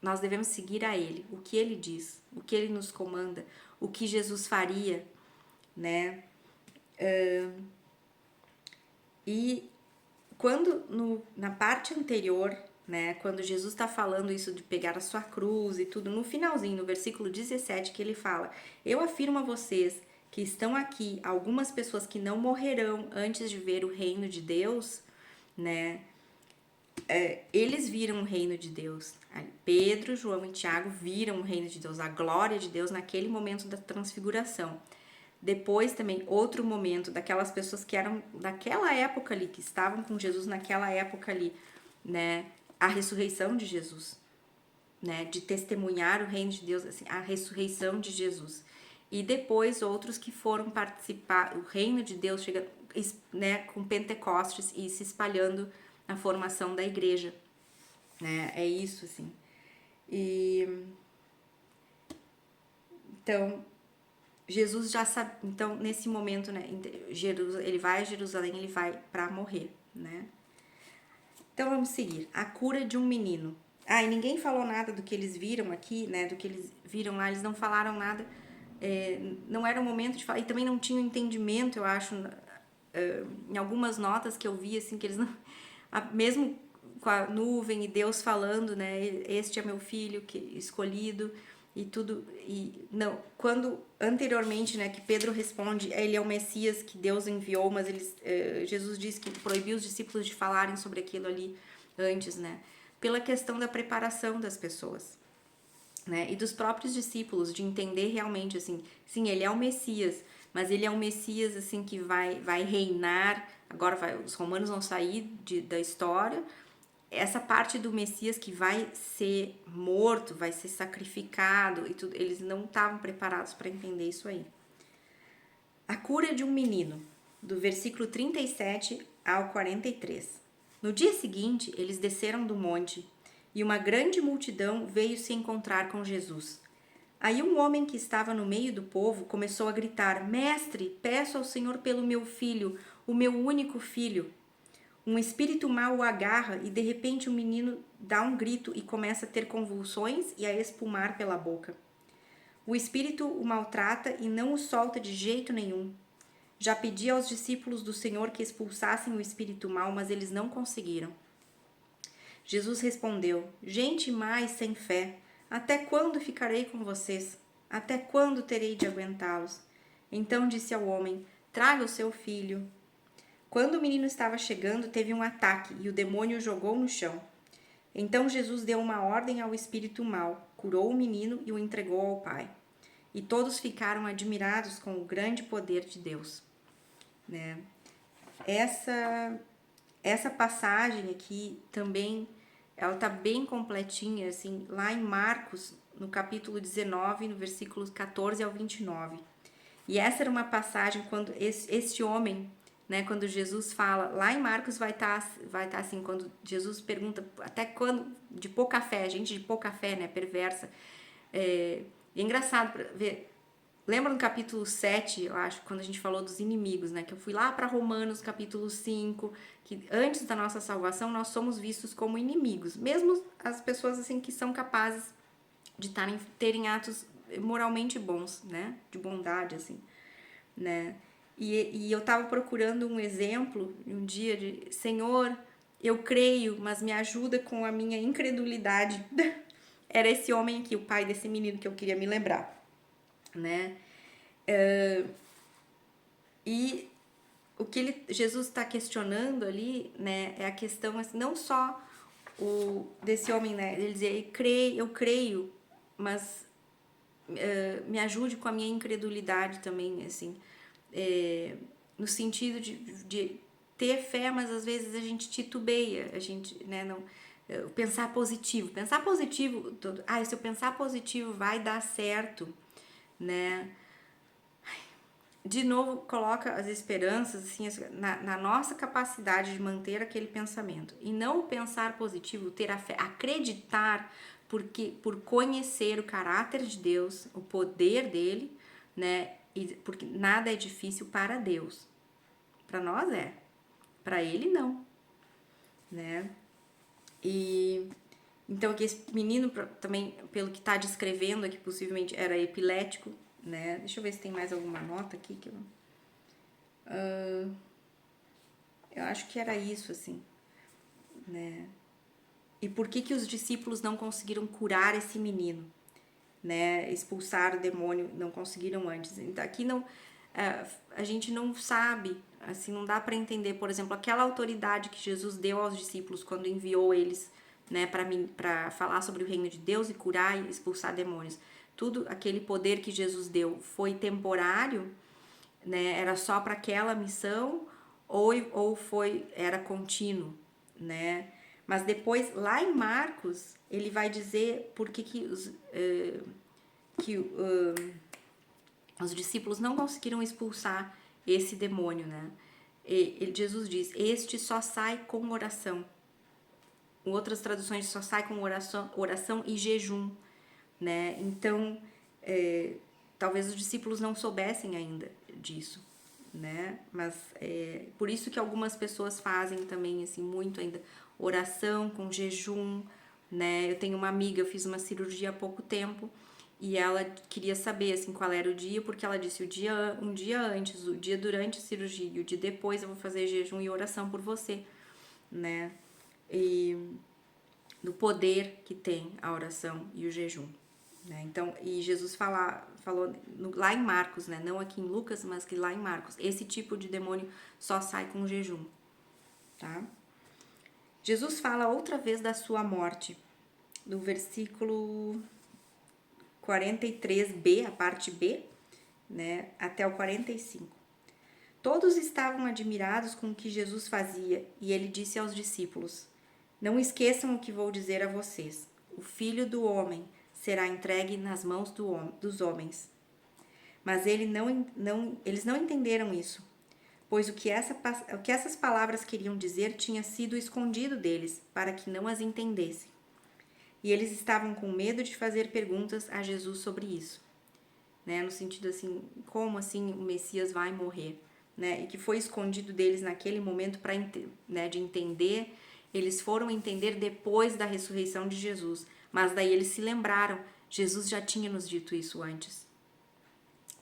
nós devemos seguir a ele, o que ele diz, o que ele nos comanda, o que Jesus faria, né? E quando na parte anterior, né, quando Jesus está falando isso de pegar a sua cruz e tudo, no finalzinho, no versículo 17, que ele fala: Eu afirmo a vocês que estão aqui algumas pessoas que não morrerão antes de ver o reino de Deus, né? Eles viram o reino de Deus. Pedro, João e Tiago viram o reino de Deus, a glória de Deus naquele momento da transfiguração. Depois também outro momento daquelas pessoas que eram daquela época ali, que estavam com Jesus naquela época ali, né? A ressurreição de Jesus, né? De testemunhar o reino de Deus, assim, a ressurreição de Jesus. E depois outros que foram participar, o reino de Deus chega, né, com Pentecostes e se espalhando na formação da igreja, né? É isso, assim. Então, Jesus já sabe, então nesse momento, né, ele vai a Jerusalém, ele vai para morrer, né? Então vamos seguir. A cura de um menino. E ninguém falou nada do que eles viram aqui, né? Do que eles viram lá, eles não falaram nada. Não era o momento de falar, e também não tinham entendimento, eu acho, em algumas notas que eu vi, assim, que eles não. Mesmo com a nuvem e Deus falando, né? Este é meu filho que escolhido e tudo. E não, quando anteriormente, né, que Pedro responde, ele é o Messias que Deus enviou, mas Jesus disse que proibiu os discípulos de falarem sobre aquilo ali antes, né? Pela questão da preparação das pessoas, né? E dos próprios discípulos, de entender realmente, assim, sim, ele é o Messias, mas ele é um Messias, assim, que vai reinar, agora os romanos vão sair da história, essa parte do Messias que vai ser morto, vai ser sacrificado e tudo, eles não estavam preparados para entender isso aí. A cura de um menino, do versículo 37 ao 43. No dia seguinte, eles desceram do monte e uma grande multidão veio se encontrar com Jesus. Aí um homem que estava no meio do povo começou a gritar: Mestre, peço ao Senhor pelo meu filho, o meu único filho. Um espírito mau o agarra e de repente o menino dá um grito e começa a ter convulsões e a espumar pela boca. O espírito o maltrata e não o solta de jeito nenhum. Já pedi aos discípulos do Senhor que expulsassem o espírito mau, mas eles não conseguiram. Jesus respondeu: Gente mais sem fé, até quando ficarei com vocês? Até quando terei de aguentá-los? Então disse ao homem: Traga o seu filho. Quando o menino estava chegando, teve um ataque e o demônio o jogou no chão. Então Jesus deu uma ordem ao espírito mau, curou o menino e o entregou ao pai. E todos ficaram admirados com o grande poder de Deus, né? Essa passagem aqui também, ela tá bem completinha, assim, lá em Marcos, no capítulo 19, no versículos 14 ao 29. E essa era uma passagem quando este homem, né, quando Jesus fala, lá em Marcos vai estar assim, quando Jesus pergunta até quando, de pouca fé, gente de pouca fé, né, perversa. É engraçado pra ver. Lembra no capítulo 7, eu acho, quando a gente falou dos inimigos, né? Que eu fui lá para Romanos, capítulo 5, que antes da nossa salvação nós somos vistos como inimigos. Mesmo as pessoas, assim, que são capazes de terem atos moralmente bons, né? De bondade, assim, né? E eu tava procurando um exemplo, um dia de... Senhor, eu creio, mas me ajuda com a minha incredulidade. Era esse homem aqui, o pai desse menino que eu queria me lembrar, né? E o que Jesus está questionando ali, né, é a questão, assim, não só desse homem, né, ele dizer, eu creio, mas me ajude com a minha incredulidade também, assim, no sentido de ter fé, mas às vezes a gente titubeia, a gente, né, não... Pensar positivo, se eu pensar positivo vai dar certo, né? De novo, coloca as esperanças assim, na nossa capacidade de manter aquele pensamento. E não o pensar positivo, ter a fé, acreditar por conhecer o caráter de Deus, o poder dele, né? E porque nada é difícil para Deus. Para nós é, para ele não, né? E então aqui esse menino também, pelo que está descrevendo aqui, possivelmente era epilético, né? Deixa eu ver se tem mais alguma nota aqui que eu acho que era isso, assim, né? E por que os discípulos não conseguiram curar esse menino, né? Expulsar o demônio, não conseguiram antes. Então, aqui não, a gente não sabe, assim, não dá para entender, por exemplo, aquela autoridade que Jesus deu aos discípulos quando enviou eles, né, para falar sobre o reino de Deus e curar e expulsar demônios. Tudo aquele poder que Jesus deu foi temporário, né? Era só para aquela missão ou era contínuo, né? Mas depois, lá em Marcos, ele vai dizer por que os discípulos não conseguiram expulsar esse demônio, né? Jesus diz, este só sai com oração. Em outras traduções, só sai com oração e jejum, né? Então, talvez os discípulos não soubessem ainda disso, né? Mas por isso que algumas pessoas fazem também, assim, muito ainda oração com jejum, né? Eu tenho uma amiga, eu fiz uma cirurgia há pouco tempo e ela queria saber assim qual era o dia, porque ela disse um dia antes, o dia durante a cirurgia e o dia depois eu vou fazer jejum e oração por você, né? E do poder que tem a oração e o jejum, né? Então, e Jesus falou lá em Marcos, né? Não aqui em Lucas, mas que lá em Marcos, esse tipo de demônio só sai com o jejum, tá? Jesus fala outra vez da sua morte, no versículo 43b, a parte B, né, até o 45. Todos estavam admirados com o que Jesus fazia, e ele disse aos discípulos: Não esqueçam o que vou dizer a vocês. O Filho do Homem será entregue nas mãos dos homens. Mas eles não entenderam isso, pois o que essas palavras queriam dizer tinha sido escondido deles, para que não as entendessem. E eles estavam com medo de fazer perguntas a Jesus sobre isso, né? No sentido assim, como assim o Messias vai morrer, né? E que foi escondido deles naquele momento para, né, de entender. Eles foram entender depois da ressurreição de Jesus, mas daí eles se lembraram, Jesus já tinha nos dito isso antes,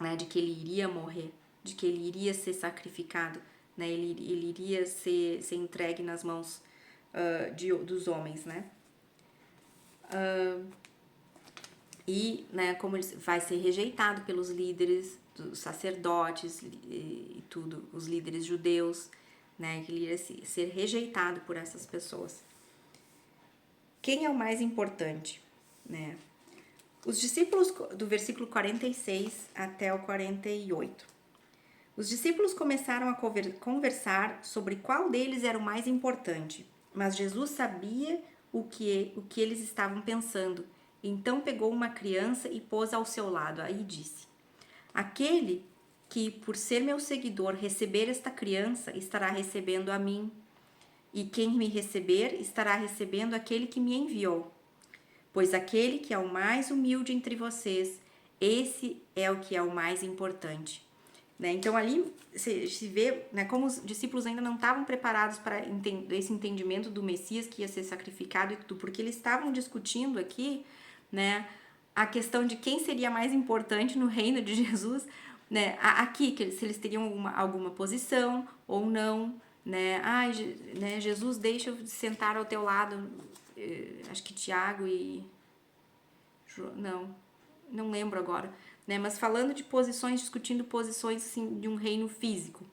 né? De que ele iria morrer, de que ele iria ser sacrificado, né? Ele iria ser entregue nas mãos dos homens, né? E, né, como ele vai ser rejeitado pelos líderes, dos sacerdotes e tudo, os líderes judeus, né, que ele ia ser rejeitado por essas pessoas. Quem é o mais importante, né? Os discípulos, do versículo 46 até o 48. Os discípulos começaram a conversar sobre qual deles era o mais importante, mas Jesus sabia o que eles estavam pensando. Então pegou uma criança e pôs ao seu lado. Aí disse: Aquele que, por ser meu seguidor, receber esta criança, estará recebendo a mim. E quem me receber, estará recebendo aquele que me enviou. Pois aquele que é o mais humilde entre vocês, esse é o que é o mais importante. Né? Então ali se vê, né, como os discípulos ainda não estavam preparados para esse entendimento do Messias que ia ser sacrificado e tudo, porque eles estavam discutindo aqui, né, a questão de quem seria mais importante no reino de Jesus, né, aqui, que se eles teriam alguma posição ou não, né, né, Jesus, deixa eu sentar ao teu lado, acho que Tiago e não lembro agora, né? Mas falando de posições, discutindo posições assim, de um reino físico,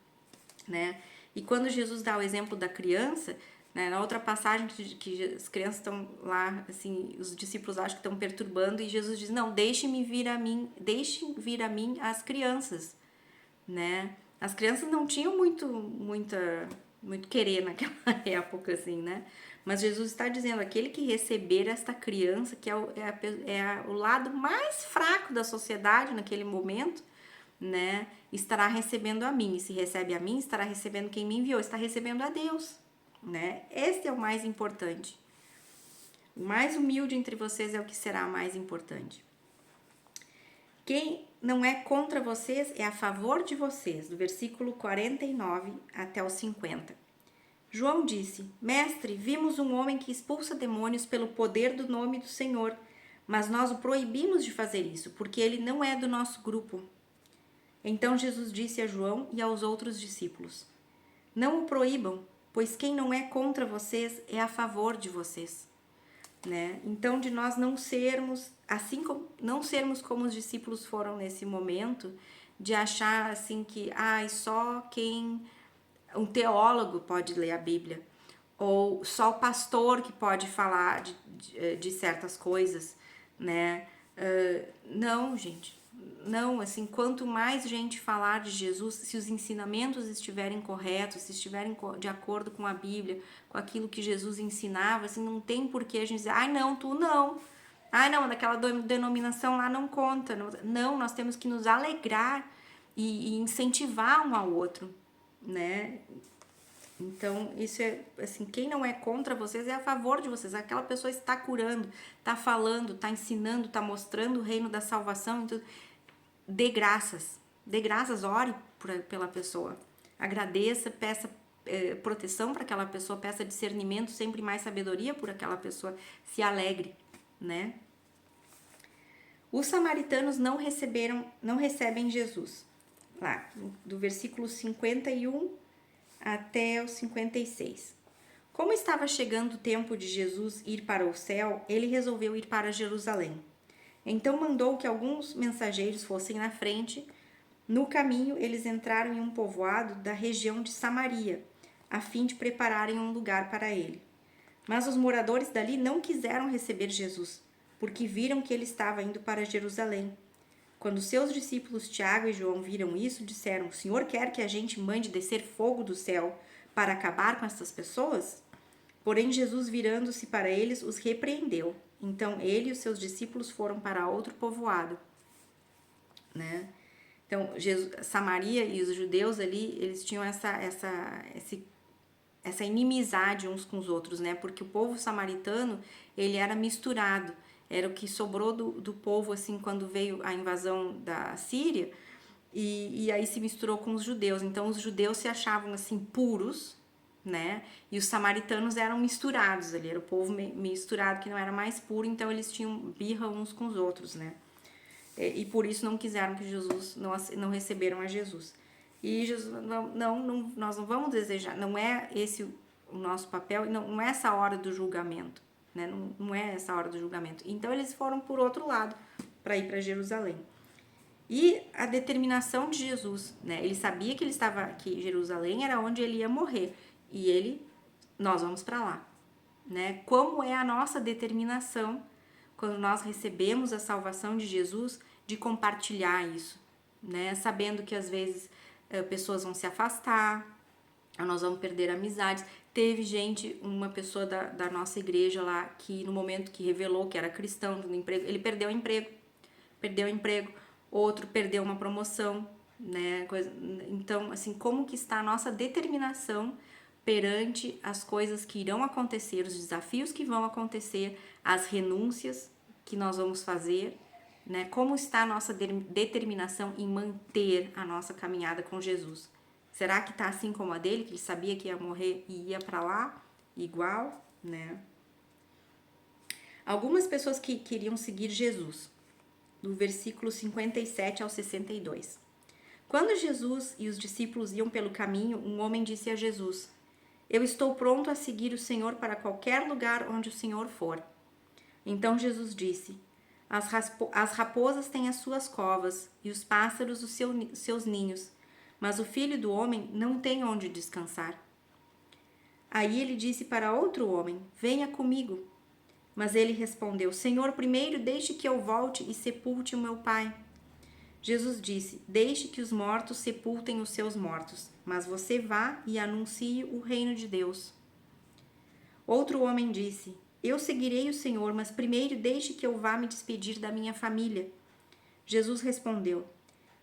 né? E quando Jesus dá o exemplo da criança, né, na outra passagem que as crianças estão lá, assim, os discípulos acham que estão perturbando e Jesus diz: não, deixem vir a mim as crianças, né? As crianças não tinham muito querer naquela época, assim, né? Mas Jesus está dizendo, aquele que receber esta criança, que é o lado mais fraco da sociedade naquele momento, né? Estará recebendo a mim. E se recebe a mim, estará recebendo quem me enviou. Está recebendo a Deus, né? Esse é o mais importante. O mais humilde entre vocês é o que será mais importante. Quem não é contra vocês é a favor de vocês, do versículo 49 até o 50. João disse: Mestre, vimos um homem que expulsa demônios pelo poder do nome do Senhor, mas nós o proibimos de fazer isso, porque ele não é do nosso grupo. Então Jesus disse a João e aos outros discípulos: Não o proíbam, pois quem não é contra vocês é a favor de vocês. Né? Então, de nós não sermos, não sermos como os discípulos foram nesse momento, de achar assim que só quem um teólogo pode ler a Bíblia, ou só o pastor que pode falar de certas coisas, né? Não, gente, não, assim, quanto mais gente falar de Jesus, se os ensinamentos estiverem corretos, se estiverem de acordo com a Bíblia, com aquilo que Jesus ensinava, assim, não tem por que a gente dizer, não, tu não, não, daquela denominação lá não conta, não, nós temos que nos alegrar e incentivar um ao outro, né? Então, isso é, assim, quem não é contra vocês é a favor de vocês. Aquela pessoa está curando, está falando, está ensinando, está mostrando o reino da salvação. Então, dê graças, ore pela pessoa. Agradeça, proteção para aquela pessoa, peça discernimento, sempre mais sabedoria por aquela pessoa, se alegre, né? Os samaritanos não recebem Jesus. Lá, do versículo 51 até o 56. Como estava chegando o tempo de Jesus ir para o céu, ele resolveu ir para Jerusalém. Então mandou que alguns mensageiros fossem na frente. No caminho, eles entraram em um povoado da região de Samaria, a fim de prepararem um lugar para ele. Mas os moradores dali não quiseram receber Jesus, porque viram que ele estava indo para Jerusalém. Quando seus discípulos Tiago e João viram isso, disseram: "O Senhor quer que a gente mande descer fogo do céu para acabar com essas pessoas?" Porém, Jesus, virando-se para eles, os repreendeu. Então, ele e os seus discípulos foram para outro povoado, né? Então, Samaria e os judeus ali, eles tinham essa inimizade uns com os outros, né? Porque o povo samaritano, ele era misturado. Era o que sobrou do povo, assim, quando veio a invasão da Síria. E aí se misturou com os judeus. Então, os judeus se achavam, assim, puros, né? E os samaritanos eram misturados ali. Era o povo misturado que não era mais puro. Então, eles tinham birra uns com os outros, né? E por isso não quiseram que Jesus, não receberam a Jesus. E Jesus, nós não vamos desejar, não é esse o nosso papel, não é essa hora do julgamento, né? Não é essa hora do julgamento. Então eles foram por outro lado para ir para Jerusalém. E a determinação de Jesus, né? Ele sabia que Jerusalém era onde ele ia morrer e nós vamos para lá, né? Como é a nossa determinação quando nós recebemos a salvação de Jesus, de compartilhar isso, né? Sabendo que às vezes pessoas vão se afastar, nós vamos perder amizades. Teve uma pessoa da nossa igreja lá, que no momento que revelou que era cristão, no emprego, ele perdeu o emprego, outro perdeu uma promoção, né? Então, assim, como que está a nossa determinação perante as coisas que irão acontecer, os desafios que vão acontecer, as renúncias que nós vamos fazer, né? Como está a nossa determinação em manter a nossa caminhada com Jesus? Será que está assim como a dele, que ele sabia que ia morrer e ia para lá igual, né? Algumas pessoas que queriam seguir Jesus, do versículo 57 ao 62. Quando Jesus e os discípulos iam pelo caminho, um homem disse a Jesus: "Eu estou pronto a seguir o Senhor para qualquer lugar onde o Senhor for." Então Jesus disse: As raposas têm as suas covas e os pássaros os seus ninhos, mas o Filho do Homem não tem onde descansar. Aí ele disse para outro homem: "Venha comigo." Mas ele respondeu: "Senhor, primeiro deixe que eu volte e sepulte o meu pai." Jesus disse: "Deixe que os mortos sepultem os seus mortos, mas você vá e anuncie o reino de Deus." Outro homem disse: "Eu seguirei o Senhor, mas primeiro deixe que eu vá me despedir da minha família." Jesus respondeu: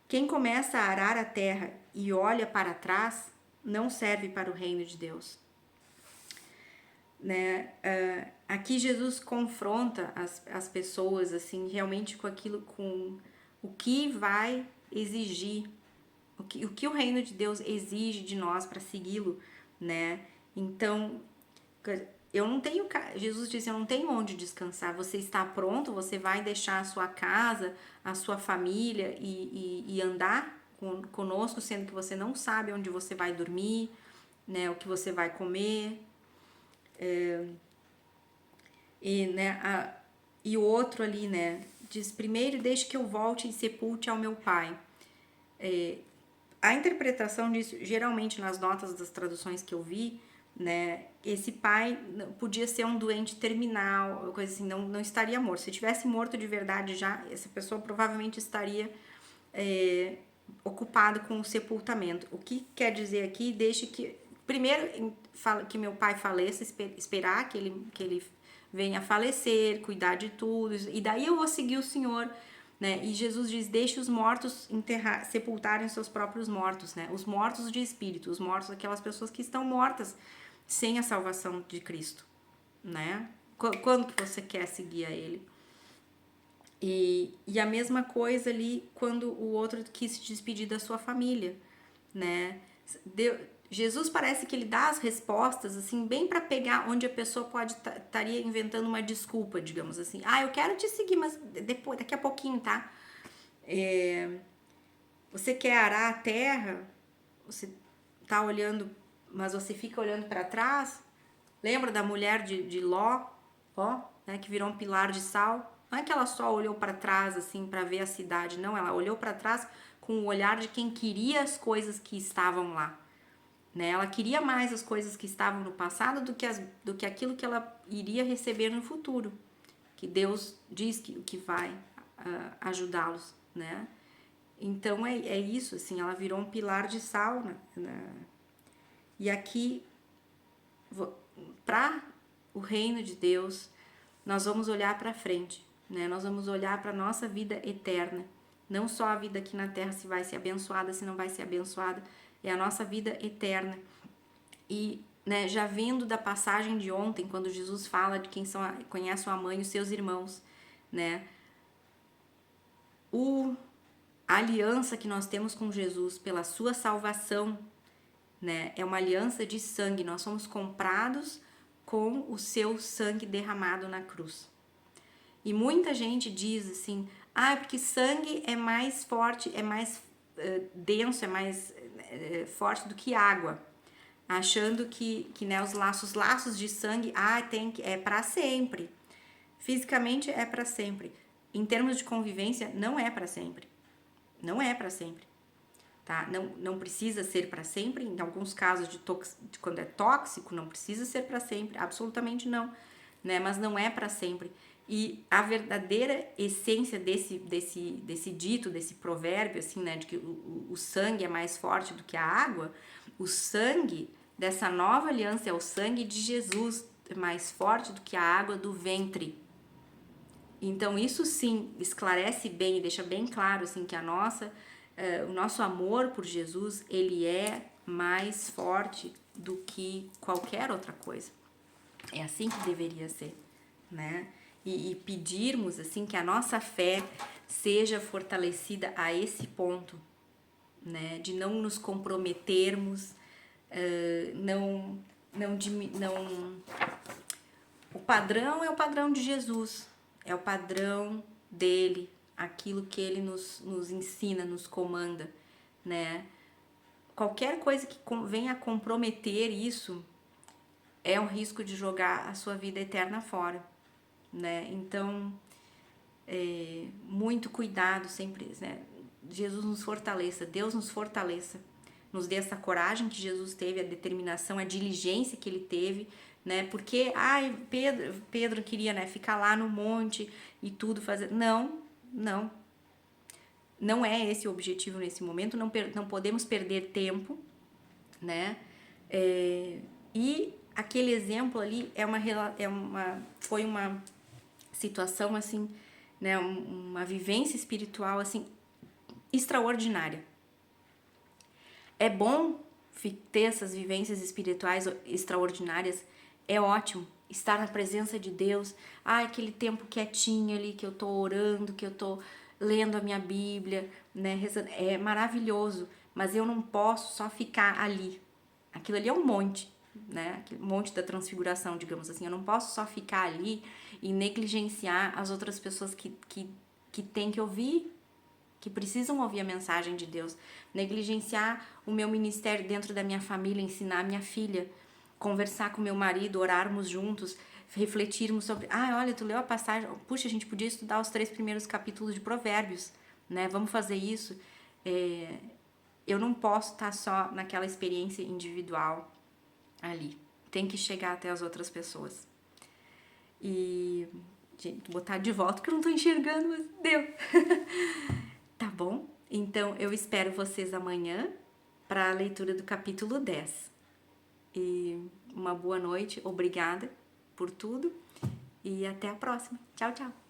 "Quem começa a arar a terra e olha para trás, não serve para o reino de Deus." Né? Aqui Jesus confronta as pessoas, assim, realmente com o que vai exigir, o que o reino de Deus exige de nós para segui-lo, né? Então, Jesus disse: "Eu não tenho onde descansar." Você está pronto? Você vai deixar a sua casa, a sua família e andar conosco, sendo que você não sabe onde você vai dormir, né? O que você vai comer. E o outro ali, né? Diz: "Primeiro deixe que eu volte e sepulte ao meu pai." A interpretação disso, geralmente nas notas das traduções que eu vi, né, esse pai podia ser um doente terminal, coisa assim, não estaria morto. Se tivesse morto de verdade já, essa pessoa provavelmente estaria ocupada com o sepultamento. O que quer dizer aqui? Deixe que primeiro que meu pai faleça, esperar que ele venha a falecer, cuidar de tudo, e daí eu vou seguir o Senhor. Né? E Jesus diz: "Deixe os mortos sepultarem seus próprios mortos." Né? Os mortos de espírito, os mortos, aquelas pessoas que estão mortas sem a salvação de Cristo. Né? Quando que você quer seguir a Ele? E a mesma coisa ali quando o outro quis se despedir da sua família. Né? Jesus parece que ele dá as respostas assim bem para pegar onde a pessoa pode estaria inventando uma desculpa, digamos assim. Ah, eu quero te seguir, mas depois, daqui a pouquinho, tá? Você quer arar a terra? Você tá olhando, mas você fica olhando para trás? Lembra da mulher de Ló, ó, né, que virou um pilar de sal? Não é que ela só olhou para trás assim para ver a cidade, não, ela olhou para trás com o olhar de quem queria as coisas que estavam lá. Né? Ela queria mais as coisas que estavam no passado do que aquilo que ela iria receber no futuro, que Deus diz que vai ajudá-los, né? Então é isso, assim, ela virou um pilar de sal, né? E aqui, para o reino de Deus, nós vamos olhar para frente, né? Nós vamos olhar para nossa vida eterna, não só a vida aqui na terra, se vai ser abençoada, se não vai ser abençoada, é a nossa vida eterna. E, né, já vendo da passagem de ontem, quando Jesus fala de quem conhece a mãe e os seus irmãos, né? A aliança que nós temos com Jesus pela sua salvação, né, é uma aliança de sangue. Nós somos comprados com o seu sangue derramado na cruz. E muita gente diz assim, porque sangue é mais forte, é mais denso, é mais forte do que água. Achando que né, os laços de sangue, é para sempre. Fisicamente é para sempre. Em termos de convivência, não é para sempre. Não é para sempre. Tá? Não precisa ser para sempre. Em alguns casos de quando é tóxico, não precisa ser para sempre. Absolutamente não. Né? Mas não é para sempre. E a verdadeira essência desse dito, desse provérbio, assim, né, de que o sangue é mais forte do que a água, o sangue dessa nova aliança é o sangue de Jesus, mais forte do que a água do ventre. Então isso sim esclarece bem e deixa bem claro assim que o nosso amor por Jesus, ele é mais forte do que qualquer outra coisa. É assim que deveria ser, né? E pedirmos assim que a nossa fé seja fortalecida a esse ponto, né? De não nos comprometermos, não. O padrão é o padrão de Jesus, é o padrão dele, aquilo que ele nos ensina, nos comanda, né? Qualquer coisa que venha a comprometer isso é um risco de jogar a sua vida eterna fora, né? Então, muito cuidado sempre, né? Jesus nos fortaleça, Deus nos fortaleça, nos dê essa coragem que Jesus teve, a determinação, a diligência que ele teve, né? Porque, Pedro queria, né, ficar lá no monte e tudo fazer. Não é esse o objetivo nesse momento, não podemos perder tempo, né? E aquele exemplo ali foi uma situação assim, né, uma vivência espiritual assim extraordinária. É bom ter essas vivências espirituais extraordinárias, é ótimo estar na presença de Deus. Aquele tempo quietinho ali que eu tô orando, que eu tô lendo a minha Bíblia, né, rezando, é maravilhoso, mas eu não posso só ficar ali. Aquilo ali é um monte, né? Aquele monte da transfiguração, digamos assim. Eu não posso só ficar ali e negligenciar as outras pessoas que têm que ouvir, que precisam ouvir a mensagem de Deus. Negligenciar o meu ministério dentro da minha família, ensinar a minha filha, conversar com meu marido, orarmos juntos, refletirmos sobre... olha, tu leu a passagem... Puxa, a gente podia estudar os 3 primeiros capítulos de Provérbios, né? Vamos fazer isso. Eu não posso estar só naquela experiência individual ali. Tem que chegar até as outras pessoas. E... gente, botar de volta que eu não tô enxergando, mas deu. Tá bom? Então, eu espero vocês amanhã para a leitura do capítulo 10. E uma boa noite, obrigada por tudo e até a próxima. Tchau, tchau!